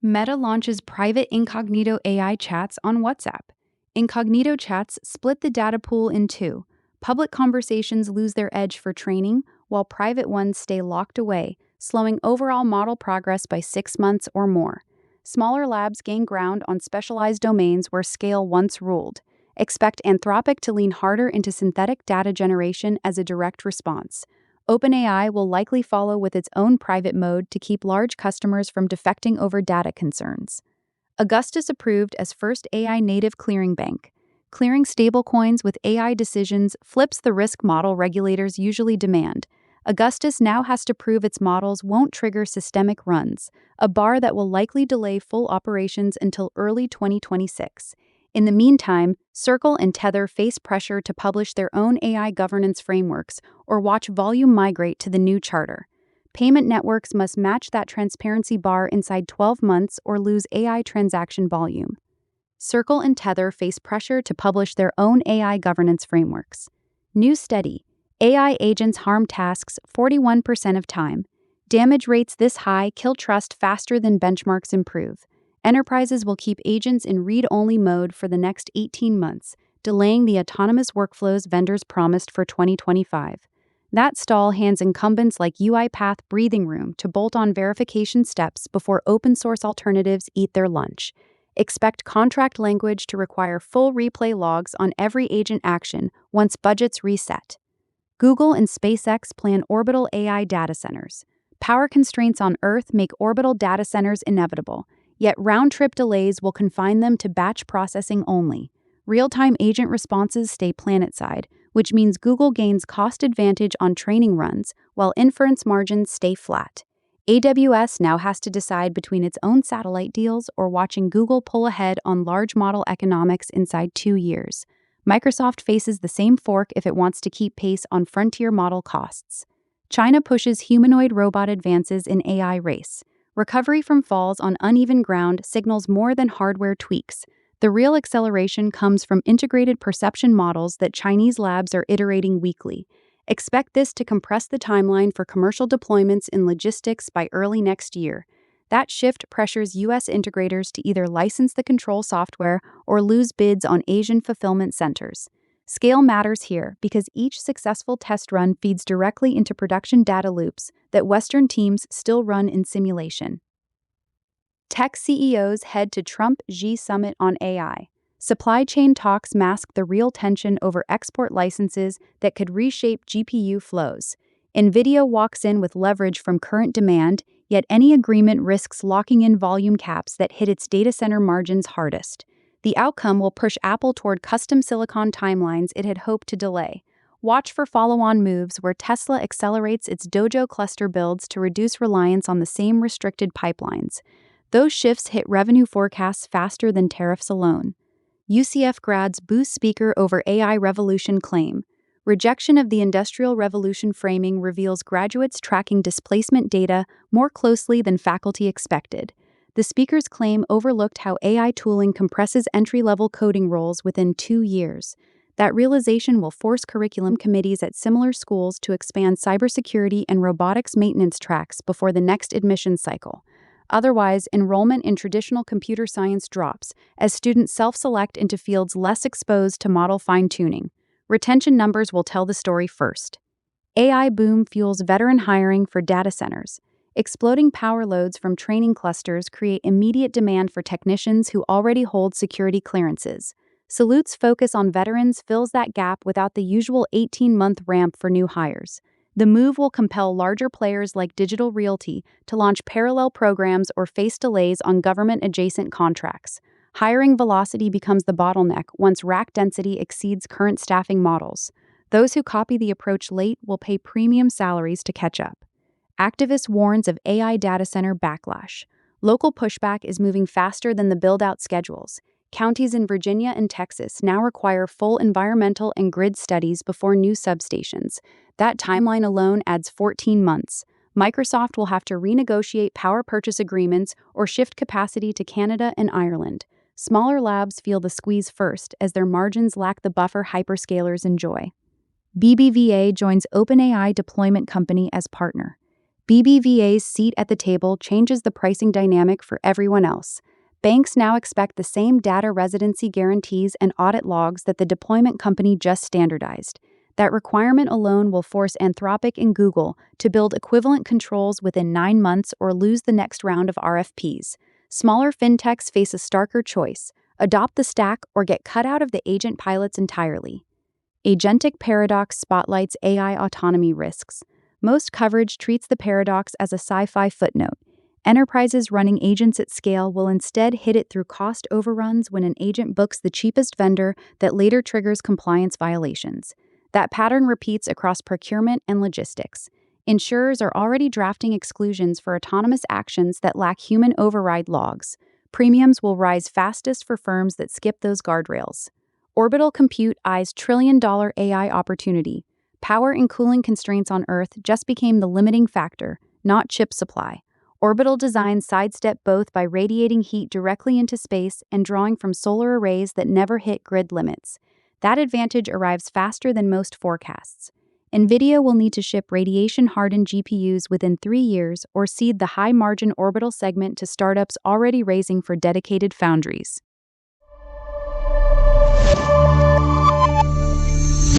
Meta launches private Incognito AI chats on WhatsApp. Incognito chats split the data pool in two. Public conversations lose their edge for training, while private ones stay locked away, slowing overall model progress by 6 months or more. Smaller labs gain ground on specialized domains where scale once ruled. Expect Anthropic to lean harder into synthetic data generation as a direct response. OpenAI will likely follow with its own private mode to keep large customers from defecting over data concerns. Augustus approved as first AI-native clearing bank. Clearing stablecoins with AI decisions flips the risk model regulators usually demand. Augustus now has to prove its models won't trigger systemic runs, a bar that will likely delay full operations until early 2026. In the meantime, Circle and Tether face pressure to publish their own AI governance frameworks or watch volume migrate to the new charter. Payment networks must match that transparency bar inside 12 months or lose AI transaction volume. Circle and Tether face pressure to publish their own AI governance frameworks. New study: AI agents harm tasks 41% of time. Damage rates this high kill trust faster than benchmarks improve. Enterprises will keep agents in read-only mode for the next 18 months, delaying the autonomous workflows vendors promised for 2025. That stall hands incumbents like UiPath breathing room to bolt on verification steps before open-source alternatives eat their lunch. Expect contract language to require full replay logs on every agent action once budgets reset. Google and SpaceX plan orbital AI data centers. Power constraints on Earth make orbital data centers inevitable. Yet round-trip delays will confine them to batch processing only. Real-time agent responses stay planet-side, which means Google gains cost advantage on training runs, while inference margins stay flat. AWS now has to decide between its own satellite deals or watching Google pull ahead on large model economics inside 2 years. Microsoft faces the same fork if it wants to keep pace on frontier model costs. China pushes humanoid robot advances in AI race. Recovery from falls on uneven ground signals more than hardware tweaks. The real acceleration comes from integrated perception models that Chinese labs are iterating weekly. Expect this to compress the timeline for commercial deployments in logistics by early next year. That shift pressures U.S. integrators to either license the control software or lose bids on Asian fulfillment centers. Scale matters here because each successful test run feeds directly into production data loops that Western teams still run in simulation. Tech CEOs head to Trump-Xi summit on AI. Supply chain talks mask the real tension over export licenses that could reshape GPU flows. NVIDIA walks in with leverage from current demand, yet any agreement risks locking in volume caps that hit its data center margins hardest. The outcome will push Apple toward custom silicon timelines it had hoped to delay. Watch for follow-on moves where Tesla accelerates its Dojo cluster builds to reduce reliance on the same restricted pipelines. Those shifts hit revenue forecasts faster than tariffs alone. UCF grads boost speaker over AI revolution claim. Rejection of the Industrial Revolution framing reveals graduates tracking displacement data more closely than faculty expected. The speaker's claim overlooked how AI tooling compresses entry-level coding roles within 2 years. That realization will force curriculum committees at similar schools to expand cybersecurity and robotics maintenance tracks before the next admissions cycle. Otherwise, enrollment in traditional computer science drops as students self-select into fields less exposed to model fine-tuning. Retention numbers will tell the story first. AI boom fuels veteran hiring for data centers. Exploding power loads from training clusters create immediate demand for technicians who already hold security clearances. Salute's focus on veterans fills that gap without the usual 18-month ramp for new hires. The move will compel larger players like Digital Realty to launch parallel programs or face delays on government-adjacent contracts. Hiring velocity becomes the bottleneck once rack density exceeds current staffing models. Those who copy the approach late will pay premium salaries to catch up. Activist warns of AI data center backlash. Local pushback is moving faster than the build-out schedules. Counties in Virginia and Texas now require full environmental and grid studies before new substations. That timeline alone adds 14 months. Microsoft will have to renegotiate power purchase agreements or shift capacity to Canada and Ireland. Smaller labs feel the squeeze first as their margins lack the buffer hyperscalers enjoy. BBVA joins OpenAI deployment company as partner. BBVA's seat at the table changes the pricing dynamic for everyone else. Banks now expect the same data residency guarantees and audit logs that the deployment company just standardized. That requirement alone will force Anthropic and Google to build equivalent controls within 9 months or lose the next round of RFPs. Smaller fintechs face a starker choice: adopt the stack or get cut out of the agent pilots entirely. Agentic paradox spotlights AI autonomy risks. Most coverage treats the paradox as a sci-fi footnote. Enterprises running agents at scale will instead hit it through cost overruns when an agent books the cheapest vendor that later triggers compliance violations. That pattern repeats across procurement and logistics. Insurers are already drafting exclusions for autonomous actions that lack human override logs. Premiums will rise fastest for firms that skip those guardrails. Orbital Compute eyes trillion-dollar AI opportunity. Power and cooling constraints on Earth just became the limiting factor, not chip supply. Orbital designs sidestep both by radiating heat directly into space and drawing from solar arrays that never hit grid limits. That advantage arrives faster than most forecasts. NVIDIA will need to ship radiation-hardened GPUs within 3 years or cede the high-margin Orbital segment to startups already raising for dedicated foundries.